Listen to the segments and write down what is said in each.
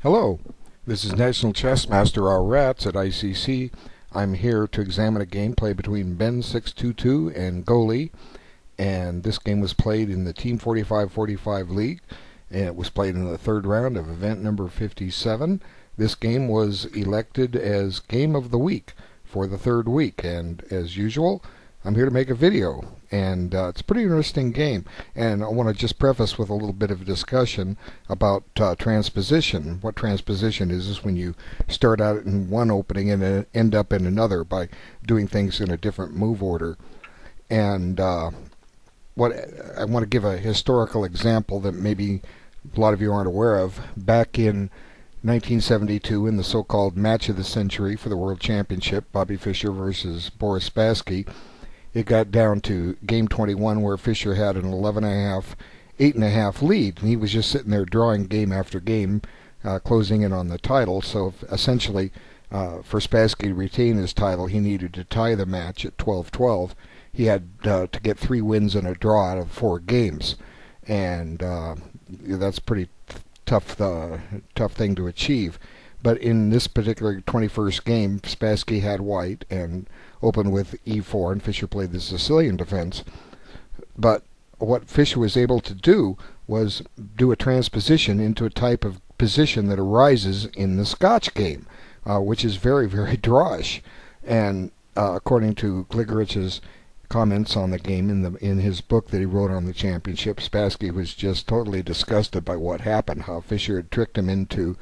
Hello, this is National Chess Master R. Rats at ICC. I'm here to examine a gameplay between Ben622 and Goli, and this game was played in the Team4545 League, and it was played in the third round of event number 57. This game was elected as Game of the Week for the third week, and as usual, I'm here to make a video, and it's a pretty interesting game. And I want to just preface with a little bit of a discussion about transposition. What transposition is when you start out in one opening and end up in another by doing things in a different move order. And what I want to give a historical example that maybe a lot of you aren't aware of. Back in 1972, in the so-called match of the century for the World Championship, Bobby Fischer versus Boris Spassky, it got down to game 21 where Fischer had an 11.5, 8.5 lead, and he was just sitting there drawing game after game, closing in on the title. So essentially, for Spassky to retain his title, he needed to tie the match at 12-12. He had to get 3 wins and a draw out of 4 games, and that's pretty tough thing to achieve. But in this particular 21st game, Spassky had white and opened with E4, and Fischer played the Sicilian defense. But what Fischer was able to do was do a transposition into a type of position that arises in the Scotch game, which is very, very drawish. And according to Gligorich's comments on the game in his book that he wrote on the championship, Spassky was just totally disgusted by what happened, how Fischer had tricked him into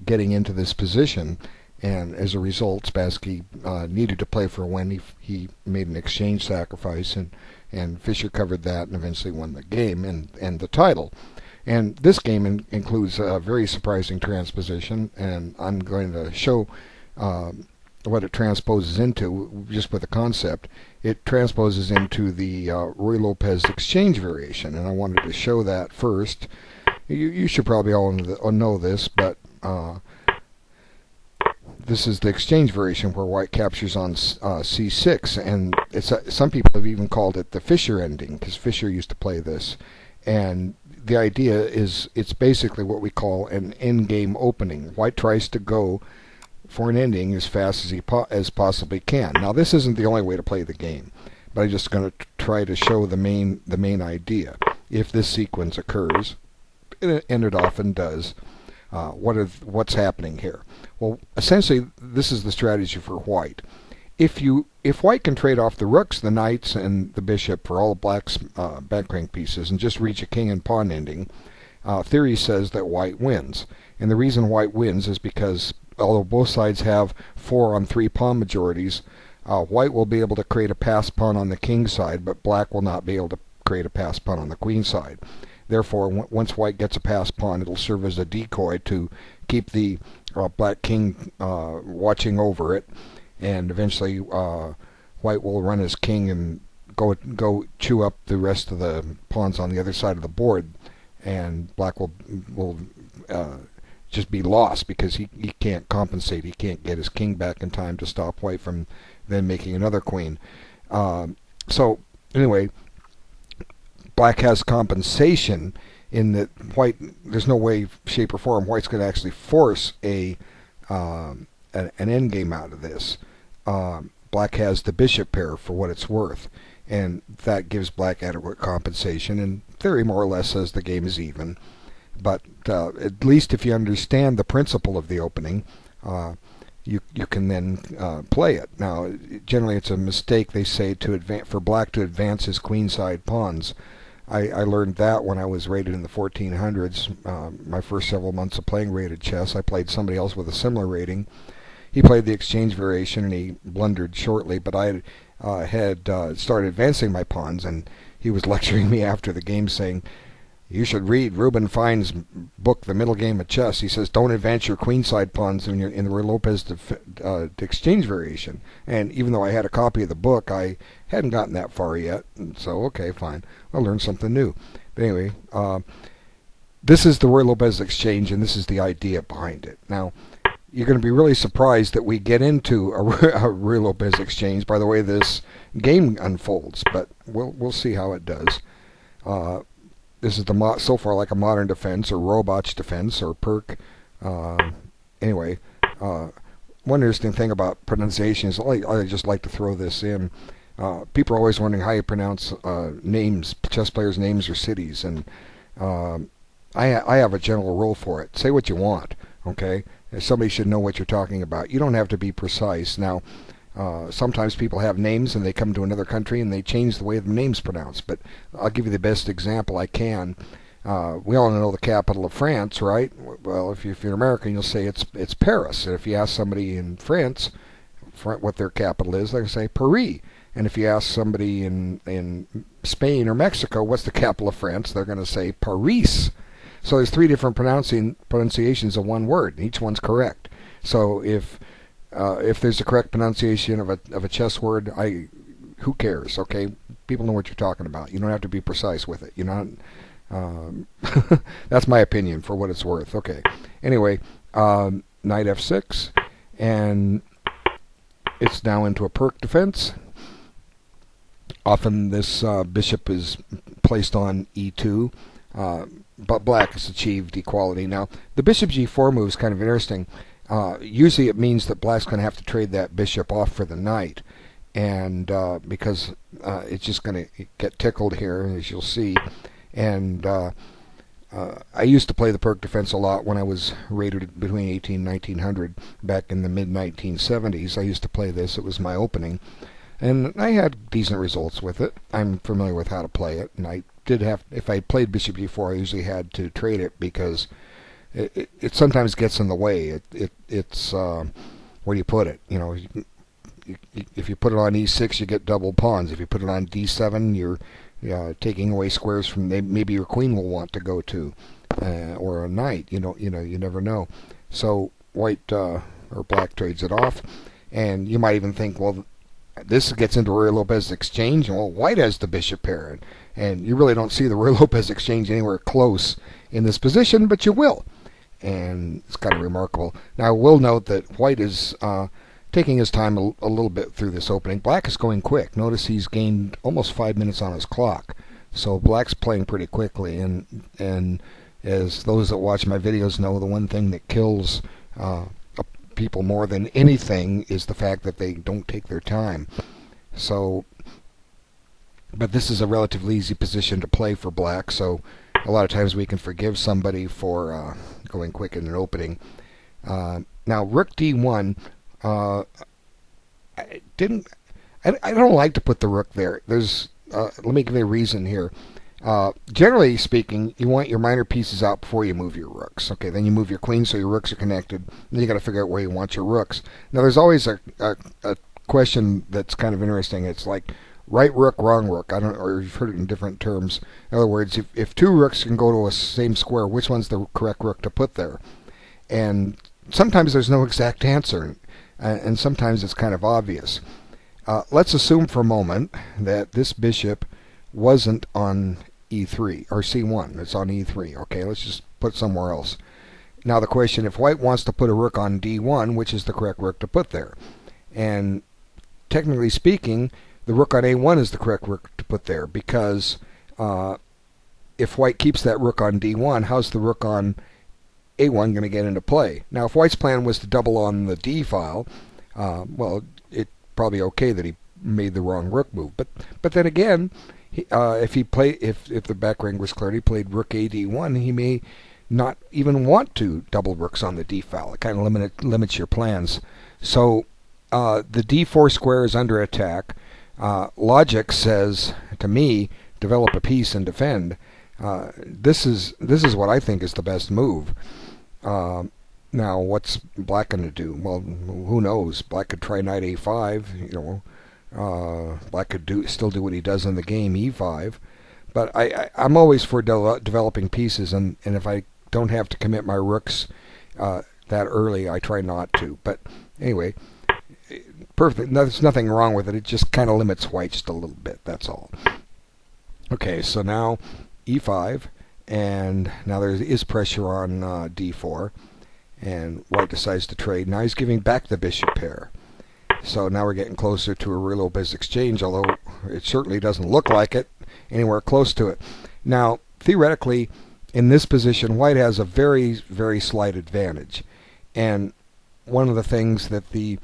getting into this position, and as a result, Spassky needed to play for a win. He made an exchange sacrifice, and Fischer covered that and eventually won the game and the title. And this game includes a very surprising transposition, and I'm going to show what it transposes into just with the concept. It transposes into the Ruy Lopez exchange variation, and I wanted to show that first. You should probably all know this, but this is the exchange variation where white captures on c6, and some people have even called it the Fischer ending, because Fischer used to play this. And the idea is it's basically what we call an endgame opening. White tries to go for an ending as fast as he possibly can. Now, this isn't the only way to play the game, but I'm just going to try to show the main idea. If this sequence occurs, and it often does, what's happening here? Well, essentially, this is the strategy for white. If white can trade off the rooks, the knights, and the bishop for all of black's back rank pieces and just reach a king and pawn ending, theory says that white wins. And the reason white wins is because although both sides have 4 on 3 pawn majorities, white will be able to create a pass pawn on the king side, but black will not be able to create a pass pawn on the queen side. Therefore, once white gets a pass pawn, it'll serve as a decoy to keep the black king watching over it, and eventually white will run his king and go chew up the rest of the pawns on the other side of the board, and black will just be lost because he can't compensate. He can't get his king back in time to stop white from then making another queen. So anyway, black has compensation in that white, there's no way, shape, or form white's going to actually force an endgame out of this. Black has the bishop pair for what it's worth, and that gives black adequate compensation, and theory more or less says the game is even. But at least if you understand the principle of the opening, you can then play it. Now, generally it's a mistake, they say, for black to advance his queenside pawns. I learned that when I was rated in the 1400s. My first several months of playing rated chess, I played somebody else with a similar rating. He played the exchange variation and he blundered shortly, but I had started advancing my pawns, and he was lecturing me after the game saying, "You should read Reuben Fine's book, The Middle Game of Chess." He says, "Don't advance your queenside pawns in the Ruy Lopez exchange variation." And even though I had a copy of the book, I hadn't gotten that far yet. And so, okay, fine. I'll learn something new. But anyway, this is the Ruy Lopez exchange, and this is the idea behind it. Now, you're going to be really surprised that we get into a Ruy Lopez exchange by the way this game unfolds, but we'll see how it does. This is so far like a modern defense or Robatsch defense or Perk Anyway, one interesting thing about pronunciation is I just like to throw this in. People are always wondering how you pronounce names, chess players' names or cities, and I have a general rule for it. Say what you want, okay? Somebody should know what you're talking about. You don't have to be precise. Now, sometimes people have names and they come to another country and they change the way the name's pronounced, but I'll give you the best example I can. We all know the capital of France, right? Well, if you're American, you'll say it's Paris. And if you ask somebody in France what their capital is, they'll say Paris. And if you ask somebody in Spain or Mexico what's the capital of France, they're going to say Paris. So there's three different pronunciations of one word. Each one's correct. So if there's a correct pronunciation of a chess word, who cares? Okay, people know what you're talking about. You don't have to be precise with it. You're not. That's my opinion for what it's worth. Okay. Anyway, knight f6, and it's now into a perk defense. Often this bishop is placed on e2, but black has achieved equality. Now, the bishop g4 move is kind of interesting. Usually it means that black's going to have to trade that bishop off for the knight, and because it's just going to get tickled here, as you'll see. And I used to play the perk defense a lot when I was rated between 18 and 1900 back in the mid-1970s. I used to play this. It was my opening. And I had decent results with it. I'm familiar with how to play it. And I did have, if I played bishop g4, I usually had to trade it because it sometimes gets in the way. It's where do you put it? You know, if you put it on e6, you get double pawns. If you put it on d7, you're taking away squares from maybe your queen will want to go to, or a knight. You never know. So white or black trades it off, and you might even think, well, this gets into Ruy Lopez exchange, and well, white has the bishop pair, and you really don't see the Ruy Lopez exchange anywhere close in this position, but you will, and it's kind of remarkable. Now, I will note that white is taking his time a little bit through this opening. Black is going quick. Notice he's gained almost 5 minutes on his clock, so black's playing pretty quickly, and as those that watch my videos know, the one thing that kills people more than anything is the fact that they don't take their time. So, but this is a relatively easy position to play for black, so a lot of times we can forgive somebody for going quick in an opening. Now, rook d1, I don't like to put the rook there. There's let me give you a reason here. Generally speaking, you want your minor pieces out before you move your rooks. Okay, then you move your queen so your rooks are connected. Then you got to figure out where you want your rooks. Now, there's always a question that's kind of interesting. It's like right rook, wrong rook. I don't, or you've heard it in different terms. In other words, if two rooks can go to a same square, which one's the correct rook to put there? And sometimes there's no exact answer, and sometimes it's kind of obvious. Let's assume for a moment that this bishop wasn't on e3 or c1. It's on e3. Okay, let's just put it somewhere else. Now the question, if white wants to put a rook on d1, which is the correct rook to put there? And technically speaking, the rook on a1 is the correct rook to put there, because if white keeps that rook on d1, how's the rook on a1 going to get into play? Now, if white's plan was to double on the d file, well, it's probably okay that he made the wrong rook move. But then again, if the back rank was clear, he played rook a d1, he may not even want to double rooks on the d file. It kind of limits your plans. So the d4 square is under attack. Logic says to me, develop a piece and defend. This is what I think is the best move. Now, what's black going to do? Well, who knows? Black could try knight a5. You know, black could still do what he does in the game, e5. But I'm always for developing pieces, and if I don't have to commit my rooks that early, I try not to. But anyway, perfect. There's nothing wrong with it. It just kind of limits white just a little bit. That's all. Okay, so now e5, and now there is pressure on d4, and white decides to trade. Now he's giving back the bishop pair. So now we're getting closer to a Ruy Lopez exchange, although it certainly doesn't look like it anywhere close to it. Now, theoretically, in this position, white has a very, very slight advantage. And one of the things that the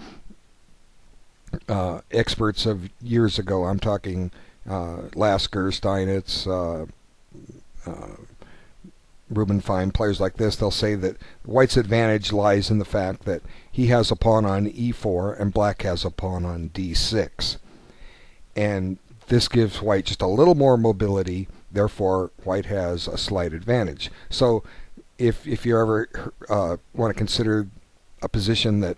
experts of years ago, I'm talking Lasker, Steinitz, Rubenfein, players like this, they'll say that white's advantage lies in the fact that he has a pawn on e4 and black has a pawn on d6. And this gives white just a little more mobility, therefore white has a slight advantage. So if you ever want to consider a position that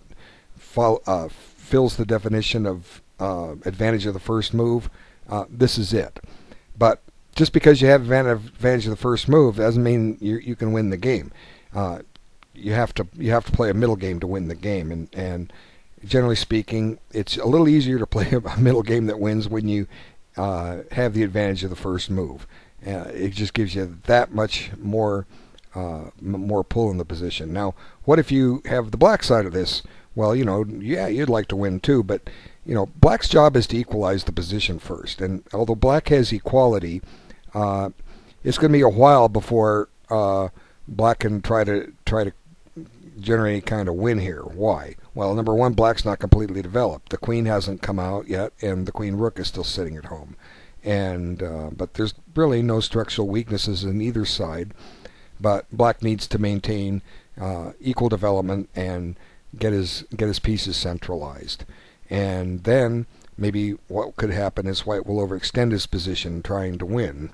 fills the definition of advantage of the first move, this is it. But just because you have advantage of the first move doesn't mean you can win the game. You have to play a middle game to win the game, and generally speaking, it's a little easier to play a middle game that wins when you have the advantage of the first move. It just gives you that much more pull in the position. Now, what if you have the black side of this? Well, yeah, you'd like to win too, but black's job is to equalize the position first. And although black has equality, it's going to be a while before black can try to generate any kind of win here. Why? Well, number one, black's not completely developed. The queen hasn't come out yet, and the queen rook is still sitting at home. And but there's really no structural weaknesses in either side. But black needs to maintain equal development and get his pieces centralized. And then maybe what could happen is white will overextend his position trying to win,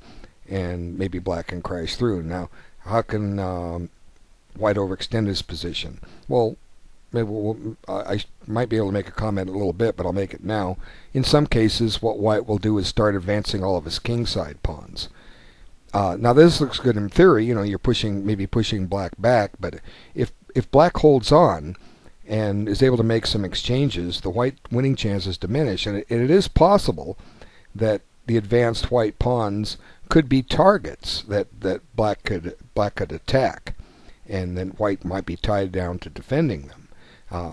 and maybe black can crash through. Now, how can white overextend his position? Well, maybe I might be able to make a comment in a little bit, but I'll make it now. In some cases, what white will do is start advancing all of his kingside pawns. Now, this looks good in theory. You're maybe pushing black back, but if black holds on and is able to make some exchanges, the white winning chances diminish, and it is possible that the advanced white pawns could be targets that black could attack, and then white might be tied down to defending them.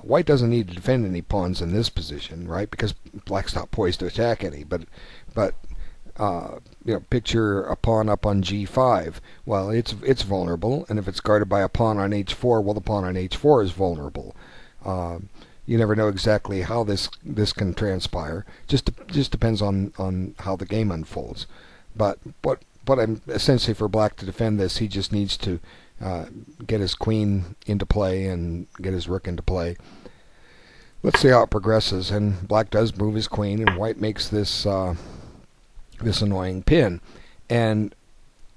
White doesn't need to defend any pawns in this position, right? Because black's not poised to attack any. But picture a pawn up on g5. Well, it's vulnerable, and if it's guarded by a pawn on h4, well, the pawn on h4 is vulnerable. You never know exactly how this can transpire. Just depends on how the game unfolds. But what I'm essentially, for black to defend this, he just needs to get his queen into play and get his rook into play. Let's see how it progresses. And black does move his queen, and white makes this this annoying pin. And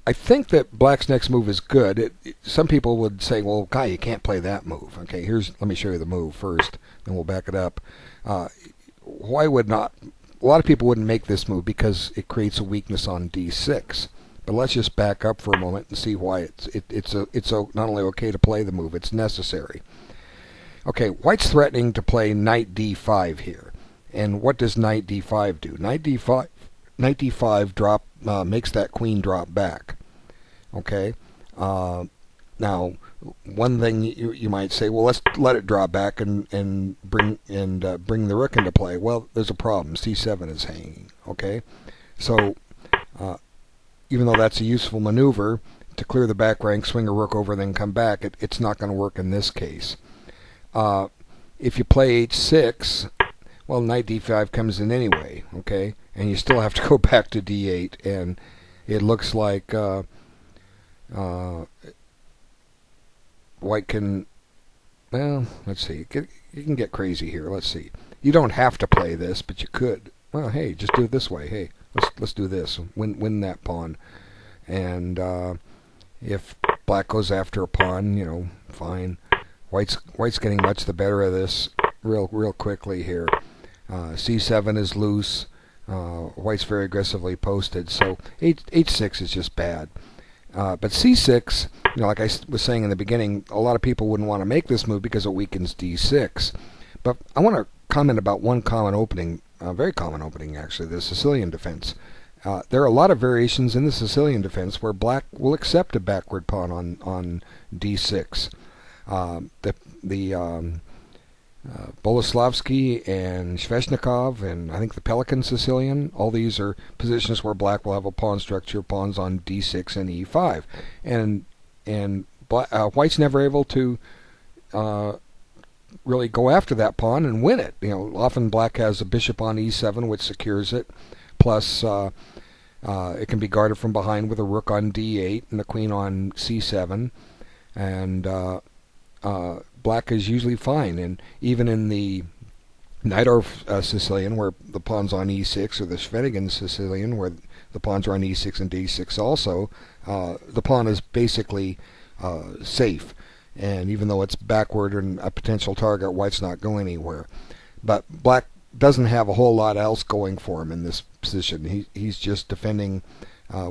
I think that black's next move is good. Some people would say, well, Guy, you can't play that move. Okay, let me show you the move first, then we'll back it up. Why would not? A lot of people wouldn't make this move because it creates a weakness on d6. But let's just back up for a moment and see why it's not only okay to play the move, it's necessary. Okay, white's threatening to play knight d5 here. And what does knight d5 do? Knight d5 makes that queen drop back. Okay. Now, one thing you might say, well, let's let it drop back and bring the rook into play. Well, there's a problem. c7 is hanging. Okay. So even though that's a useful maneuver to clear the back rank, swing a rook over, then come back, it's not going to work in this case. If you play h6, well, knight d5 comes in anyway, okay? And you still have to go back to d8, and it looks like white can, well, let's see. You can get crazy here. Let's see. You don't have to play this, but you could. Well, hey, just do it this way. Hey, let's do this. Win that pawn. And if black goes after a pawn, fine. White's getting much the better of this real quickly here. c7 is loose. White's very aggressively posted, so h6 is just bad. But c6, like I was saying in the beginning, a lot of people wouldn't want to make this move because it weakens d6. But I want to comment about one common opening, very common opening actually, the Sicilian defense. There are a lot of variations in the Sicilian defense where black will accept a backward pawn on d6. Boleslavsky and Sveshnikov, and I think the Pelican Sicilian. All these are positions where black will have a pawn structure, pawns on d6 and e5, and white's never able to really go after that pawn and win it. Often black has a bishop on e7, which secures it. Plus, it can be guarded from behind with a rook on d8 and a queen on c7, and black is usually fine. And even in the Najdorf Sicilian, where the pawn's on e6, or the Schwedigen Sicilian, where the pawns are on e6 and d6 also, the pawn is basically safe. And even though it's backward and a potential target, white's not going anywhere. But black doesn't have a whole lot else going for him in this position. He's just defending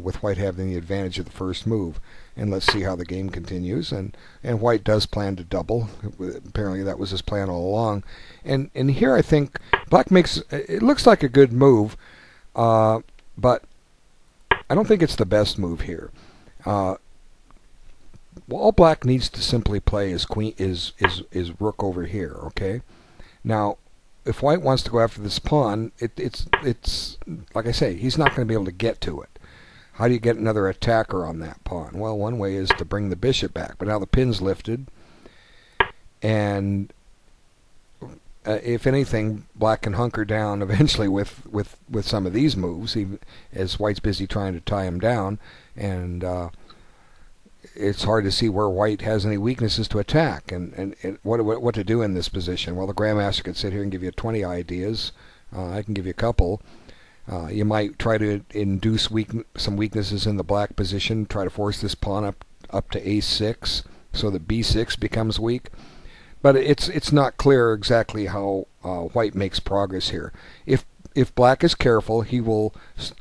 with white having the advantage of the first move. And let's see how the game continues. And white does plan to double. Apparently that was his plan all along. And here I think black makes, it looks like a good move, but I don't think it's the best move here. All black needs to simply play is rook over here, okay? Now, if white wants to go after this pawn, it's like I say, he's not going to be able to get to it. How do you get another attacker on that pawn? Well, one way is to bring the bishop back, but now the pin's lifted, and if anything, black can hunker down eventually with some of these moves, even as white's busy trying to tie him down, and it's hard to see where white has any weaknesses to attack, and what to do in this position. Well, the Grandmaster could sit here and give you 20 ideas. I can give you a couple. You might try to induce some weaknesses in the black position, try to force this pawn up to a6 so that b6 becomes weak. But it's not clear exactly how white makes progress here. If black is careful, he will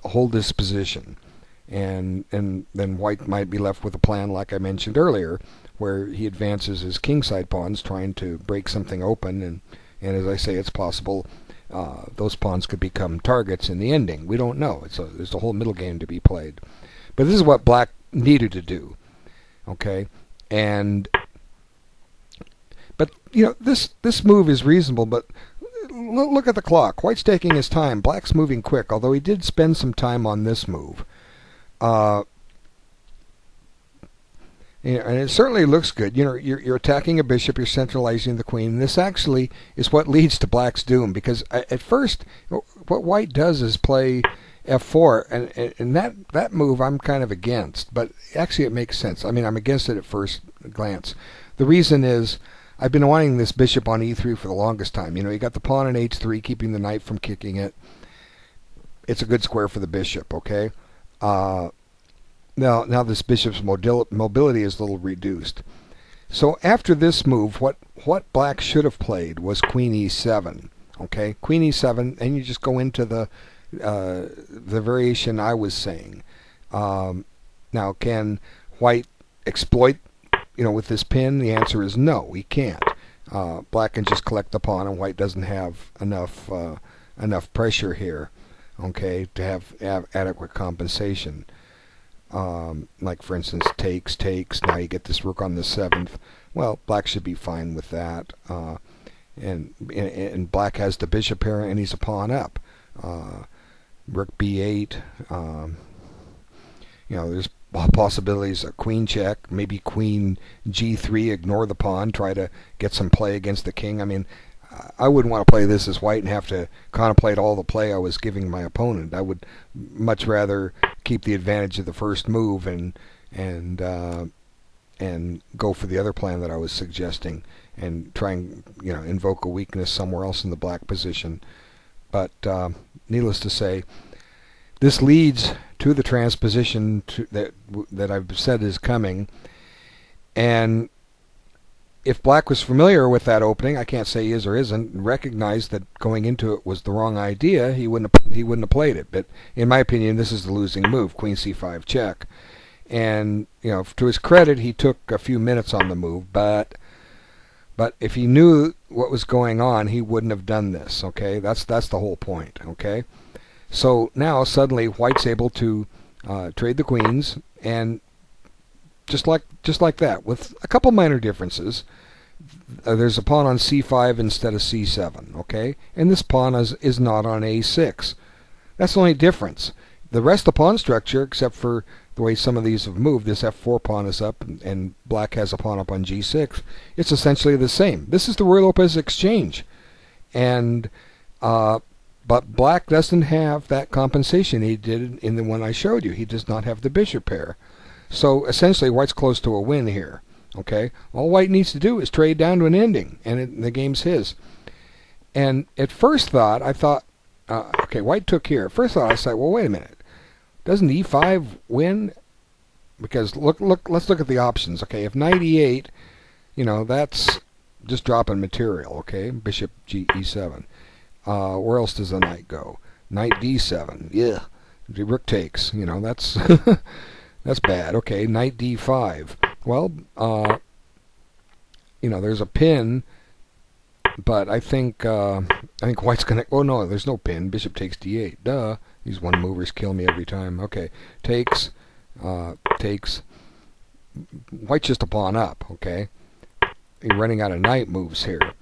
hold this position. And then white might be left with a plan like I mentioned earlier, where he advances his kingside pawns, trying to break something open, and as I say, it's possible those pawns could become targets in the ending. We don't know. There's a whole middle game to be played. But this is what black needed to do. Okay? But this move is reasonable, but look at the clock. White's taking his time. Black's moving quick, although he did spend some time on this move. And it certainly looks good. You're attacking a bishop, you're centralizing the queen. And this actually is what leads to black's doom, because at first what white does is play f4, and that move I'm kind of against, but actually it makes sense. I mean, I'm against it at first glance. The reason is I've been wanting this bishop on e3 for the longest time. You got the pawn on h3, keeping the knight from kicking it. It's a good square for the bishop, okay? Now this bishop's mobility is a little reduced. So after this move, what black should have played was queen e7. Okay, queen e7, and you just go into the variation I was saying. Now, can white exploit with this pin? The answer is no, he can't. Black can just collect the pawn, and white doesn't have enough pressure here, okay, to have adequate compensation. Like for instance, takes. Now you get this rook on the 7th. Well, black should be fine with that. And black has the bishop here, and he's a pawn up. Rook b8. There's possibilities of queen check, maybe queen g3, ignore the pawn, try to get some play against the king. I mean, I wouldn't want to play this as white and have to contemplate all the play I was giving my opponent. I would much rather keep the advantage of the first move and go for the other plan that I was suggesting, and try and invoke a weakness somewhere else in the black position. But needless to say, this leads to the transposition that I've said is coming. And if black was familiar with that opening, I can't say he is or isn't, and recognized that going into it was the wrong idea, he wouldn't have played it. But in my opinion, this is the losing move, queen c5 check. And to his credit, he took a few minutes on the move, but if he knew what was going on, he wouldn't have done this. Okay, that's the whole point. Okay, so now suddenly white's able to trade the queens, and just like that, with a couple minor differences, there's a pawn on c5 instead of c7, okay? And this pawn is not on a6. That's the only difference. The rest of the pawn structure, except for the way some of these have moved, this f4 pawn is up, and black has a pawn up on g6, it's essentially the same. This is the Ruy Lopez exchange. And but black doesn't have that compensation he did in the one I showed you. He does not have the bishop pair. So essentially white's close to a win here. Okay, all white needs to do is trade down to an ending, and the game's his. And at first thought, I thought, okay, white took here. At first thought, I said, well, wait a minute. Doesn't e5 win? Because let's look at the options. Okay, if knight e8, that's just dropping material. Okay, bishop e7. Where else does the knight go? Knight d7. Yeah, the rook takes. That's that's bad. Okay, knight d5. Well, there's a pin, but I think white's gonna. Oh no, there's no pin. Bishop takes d8. Duh. These one movers kill me every time. Okay, takes, takes. White's just a pawn up. Okay, you're running out of knight moves here.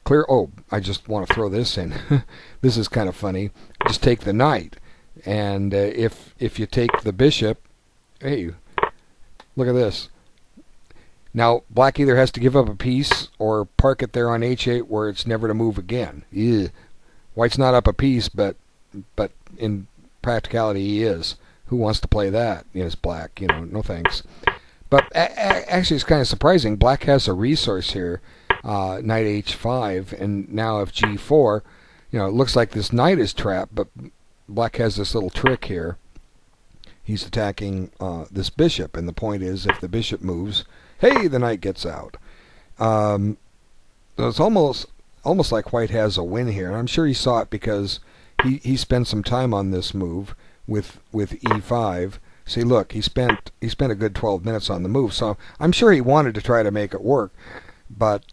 Clear. Oh, I just want to throw this in. This is kind of funny. Just take the knight, and if you take the bishop, hey, look at this. Now, black either has to give up a piece or park it there on h8 where it's never to move again. Ew. White's not up a piece, but in practicality he is. Who wants to play that? It's black. No thanks. But actually, it's kind of surprising. Black has a resource here, knight h5, and now if g4, it looks like this knight is trapped, but black has this little trick here. He's attacking this bishop, and the point is, if the bishop moves, hey, the knight gets out. So it's almost like white has a win here. And I'm sure he saw it because he spent some time on this move with e5. See, look, he spent a good 12 minutes on the move. So I'm sure he wanted to try to make it work, but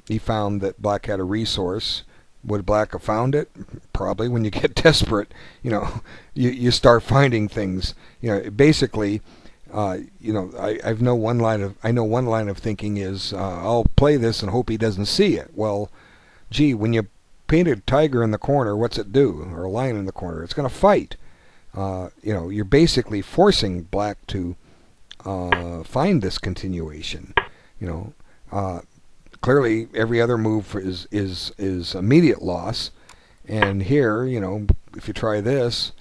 he found that black had a resource. Would black have found it? Probably. When you get desperate, you start finding things. Basically. I know one line of thinking is I'll play this and hope he doesn't see it. Well, gee, when you paint a tiger in the corner, what's it do? Or a lion in the corner? It's going to fight. You're basically forcing black to find this continuation. Clearly every other move is immediate loss, and here, if you try this.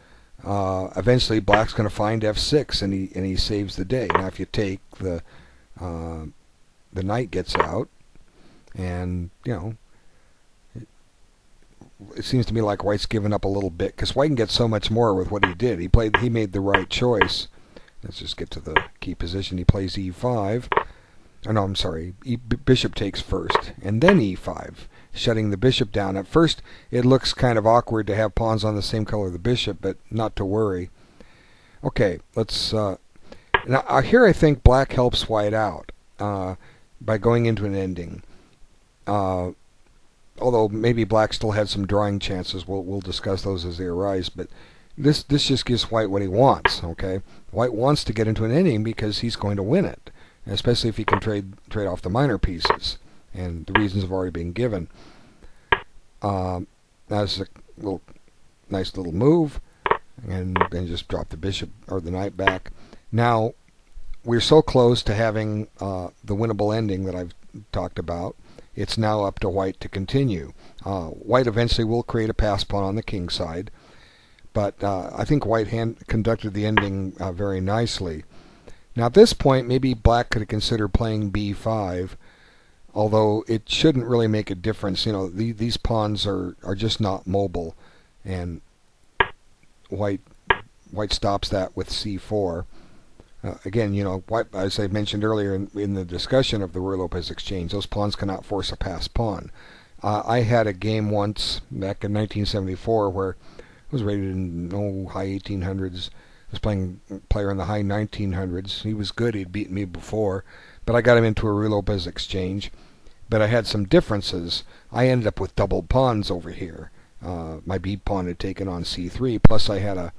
Eventually black's going to find f6 and he saves the day. Now if you take the knight gets out, and it seems to me like white's given up a little bit, because white can get so much more with what he did. He made the right choice. Let's just get to the key position. He plays e5. Oh no, I'm sorry. Bishop takes first, and then e5. Shutting the bishop down. At first, it looks kind of awkward to have pawns on the same color of the bishop, but not to worry. Okay, let's. Now here I think black helps white out by going into an ending. Although maybe black still had some drawing chances. We'll discuss those as they arise. But this just gives white what he wants. Okay, white wants to get into an ending because he's going to win it, especially if he can trade off the minor pieces. And the reasons have already been given. That's a nice little move, and then just drop the bishop or the knight back. Now we're so close to having the winnable ending that I've talked about. It's now up to white to continue. White eventually will create a pass pawn on the king side, but I think white conducted the ending very nicely. Now at this point, maybe black could have considered playing b5. Although it shouldn't really make a difference. These pawns are just not mobile, and white stops that with c4. Again, white, as I mentioned earlier in the discussion of the Ruy Lopez exchange, those pawns cannot force a passed pawn. I had a game once back in 1974 where I was rated in high 1800s. I was playing a player in the high 1900s. He was good. He'd beaten me before. But I got him into a Ruy Lopez exchange. But I had some differences. I ended up with double pawns over here. My b pawn had taken on c3, plus I had a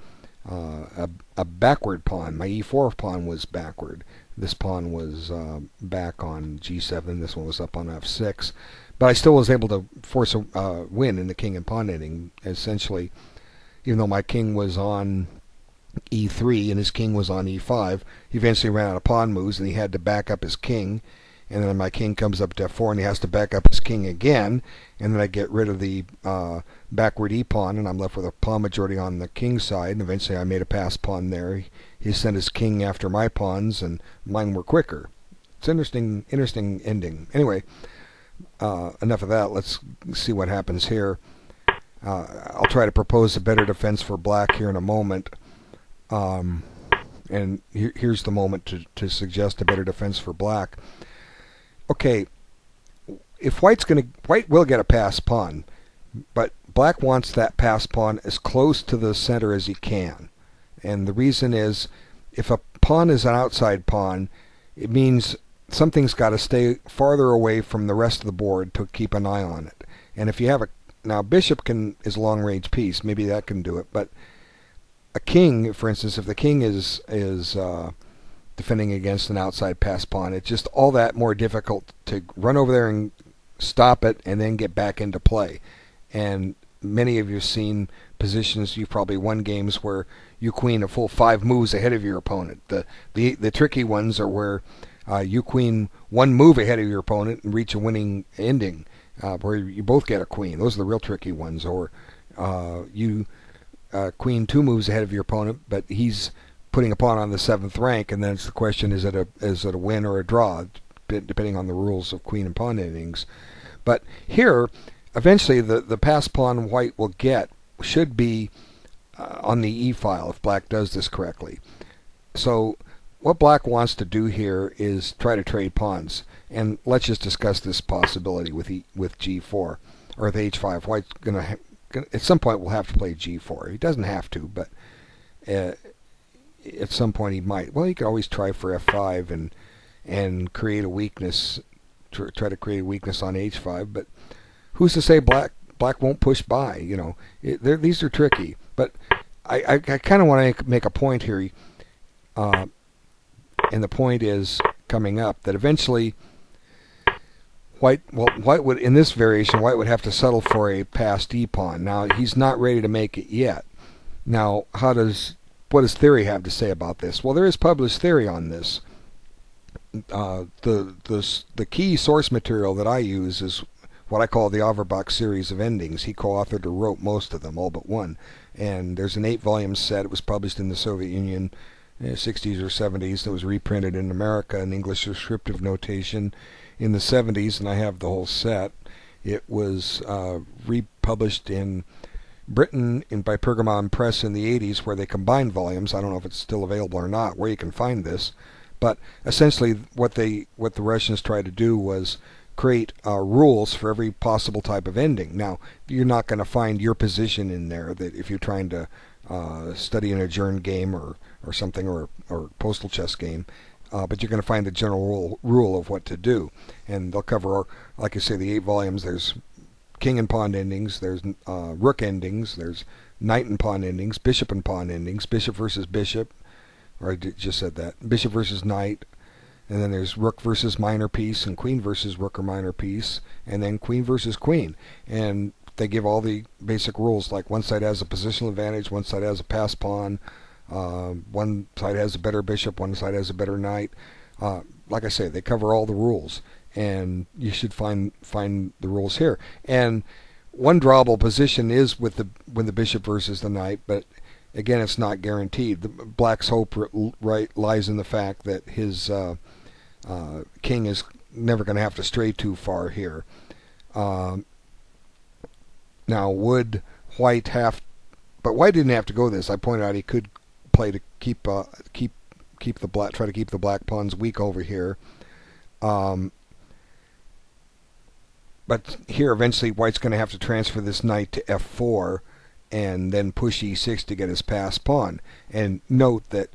backward pawn. My e4 pawn was backward. This pawn was back on G7. This one was up on F6. But I still was able to force a win in the king and pawn ending. Essentially, even though my king was on E3 and his king was on E5, he eventually ran out of pawn moves and he had to back up his king. And then my king comes up to F4 and he has to back up his king again. And then I get rid of the backward e-pawn and I'm left with a pawn majority on the king side. And eventually I made a pass pawn there. He sent his king after my pawns and mine were quicker. It's an interesting ending. Anyway, enough of that. Let's see what happens here. I'll try to propose a better defense for black here in a moment. And here's the moment to suggest a better defense for black. Okay, if white will get a pass pawn, but black wants that pass pawn as close to the center as he can. And the reason is, if a pawn is an outside pawn, it means something's got to stay farther away from the rest of the board to keep an eye on it. And if you have now bishop is a long range piece, maybe that can do it, but a king, for instance, if the king is defending against an outside pass pawn, it's just all that more difficult to run over there and stop it and then get back into play. And many of you have seen positions, you've probably won games where you queen a full 5 moves ahead of your opponent. The tricky ones are where you queen 1 move ahead of your opponent and reach a winning ending, where you both get a queen. Those are the real tricky ones. Or you queen 2 moves ahead of your opponent, but he's putting a pawn on the 7th rank, and then it's the question, is it a win or a draw, depending on the rules of queen and pawn endings. But here, eventually the pass pawn white will get should be on the e file if black does this correctly. So what black wants to do here is try to trade pawns, and let's just discuss this possibility with G4 or with H5. White's gonna at some point will have to play G4. He doesn't have to, but at some point he might. Well, he could always try for F5 and create a weakness, try to create a weakness on H5. But who's to say black won't push by? You know, these are tricky. But I kind of want to make a point here, and the point is coming up that eventually white would, in this variation, white would have to settle for a passed e pawn. Now he's not ready to make it yet. Now what does theory have to say about this? Well, there is published theory on this. The key source material that I use is what I call the Robatsch series of endings. He co-authored or wrote most of them, all but one. And there's an 8-volume set. It was published in the Soviet Union in the 60s or 70s. It was reprinted in America in English descriptive notation in the 70s, and I have the whole set. It was republished in Britain by Pergamon Press in the 80s, where they combined volumes. I don't know if it's still available or not, where you can find this. But essentially what the Russians tried to do was create rules for every possible type of ending. Now, you're not going to find your position in there, that if you're trying to study an adjourned game or something, or postal chess game, but you're going to find the general rule of what to do. And they'll cover, like I say, the 8 volumes. There's king and pawn endings, there's rook endings, there's knight and pawn endings, bishop and pawn endings, bishop versus bishop, or I just said that, bishop versus knight, and then there's rook versus minor piece, and queen versus rook or minor piece, and then queen versus queen. And they give all the basic rules, like one side has a positional advantage, one side has a pass pawn, one side has a better bishop, one side has a better knight. Like I say, they cover all the rules, and you should find the rules here. And one drawable position is when the bishop versus the knight, but again, it's not guaranteed. Black's hope lies in the fact that his king is never going to have to stray too far here. Now, would white have? But white didn't have to go this. I pointed out he could play to keep the black, try to keep the black pawns weak over here. But here, eventually, white's going to have to transfer this knight to F4 and then push E6 to get his pass pawn. And note that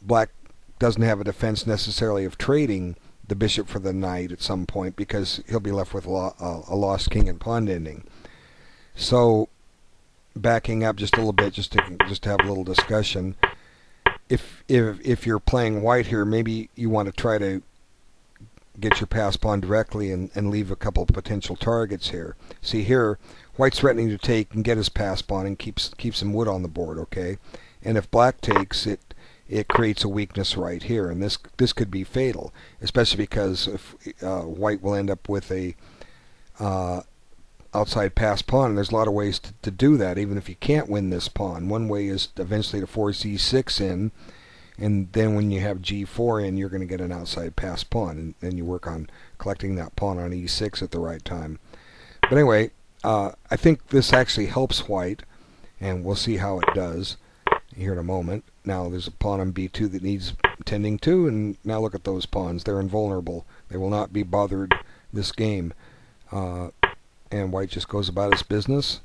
black doesn't have a defense necessarily of trading the bishop for the knight at some point, because he'll be left with a lost king and pawn ending. So, backing up just a little bit, just to have a little discussion. if you're playing white here, maybe you want to try to get your pass pawn directly and leave a couple of potential targets here. See here, white's threatening to take and get his pass pawn and keeps some wood on the board, okay? And if black takes, it creates a weakness right here, and this could be fatal, especially because if white will end up with a outside pass pawn, and there's a lot of ways to do that, even if you can't win this pawn. One way is eventually to force e6 in, and then when you have g4 in, you're going to get an outside pass pawn, and then you work on collecting that pawn on e6 at the right time. But anyway, I think this actually helps white, and we'll see how it does here in a moment. Now there's a pawn on b2 that needs tending to, and now look at those pawns. They're invulnerable. They will not be bothered this game. And white just goes about his business.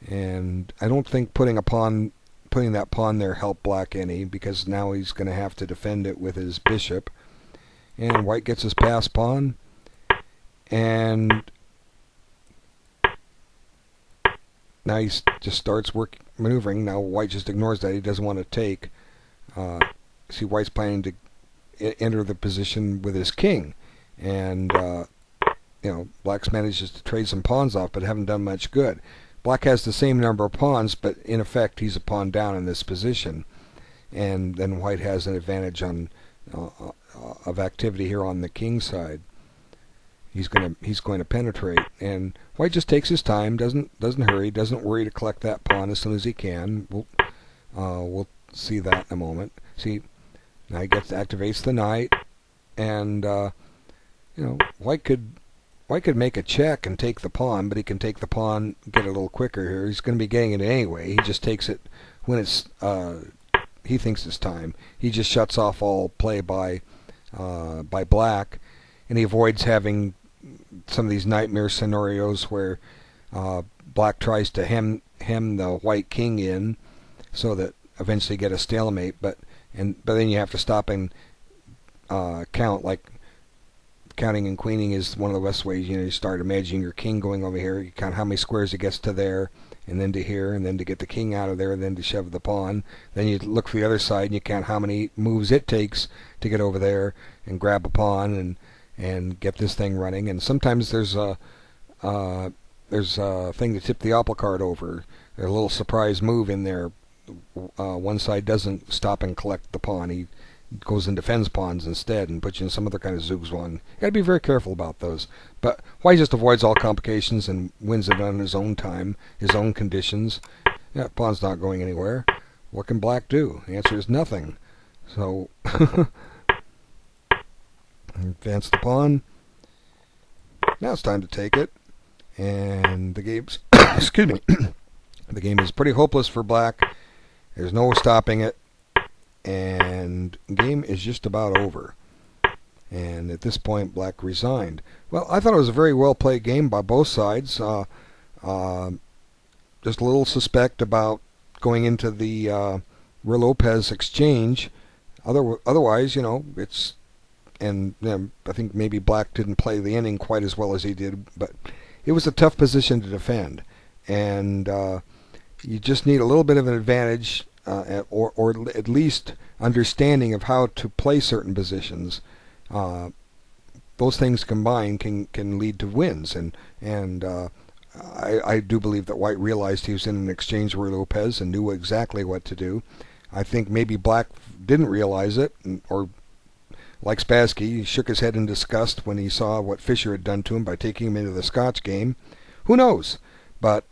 And I don't think putting that pawn there helped black any, because now he's going to have to defend it with his bishop. And white gets his pass pawn. And now he just starts maneuvering. Now white just ignores that. He doesn't want to take. See, white's planning to enter the position with his king. And black's manages to trade some pawns off, but haven't done much good. Black has the same number of pawns, but in effect he's a pawn down in this position, and then white has an advantage on of activity here on the king side. He's going to penetrate, and white just takes his time, doesn't hurry, doesn't worry to collect that pawn as soon as he can. We'll see that in a moment. See, now he activates the knight, and white could make a check and take the pawn, but he can take the pawn, get it a little quicker here. He's going to be getting it anyway. He just takes it when it's he thinks it's time. He just shuts off all play by black, and he avoids having some of these nightmare scenarios where black tries to hem the white king in, so that eventually get a stalemate. But then you have to stop and count, like. Counting and queening is one of the best ways. You start imagining your king going over here. You count how many squares it gets to there, and then to here, and then to get the king out of there, and then to shove the pawn. Then you look for the other side, and you count how many moves it takes to get over there and grab a pawn and get this thing running. And sometimes there's a thing to tip the apple cart over. There's a little surprise move in there. One side doesn't stop and collect the pawn. He goes and defends pawns instead and puts you in some other kind of zugzwang. You got to be very careful about those. But white just avoids all complications and wins it on his own time, his own conditions. Yeah, pawn's not going anywhere. What can black do? The answer is nothing. So advance the pawn. Now it's time to take it, and the game's excuse me. The game is pretty hopeless for black. There's no stopping it. And the game is just about over. And at this point, black resigned. Well, I thought it was a very well played game by both sides. Just a little suspect about going into the Lopez exchange. Otherwise, it's, and I think maybe black didn't play the inning quite as well as he did, but it was a tough position to defend, and you just need a little bit of an advantage. Or at least understanding of how to play certain positions. Those things combined can lead to wins, and I do believe that white realized he was in an exchange with Lopez and knew exactly what to do. I think maybe black didn't realize it, or like Spassky, he shook his head in disgust when he saw what Fischer had done to him by taking him into the Scotch game. Who knows? But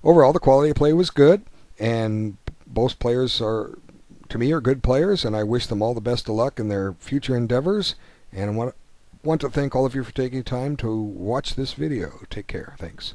overall, the quality of play was good, and both players to me, are good players, and I wish them all the best of luck in their future endeavors. And I want to thank all of you for taking time to watch this video. Take care. Thanks.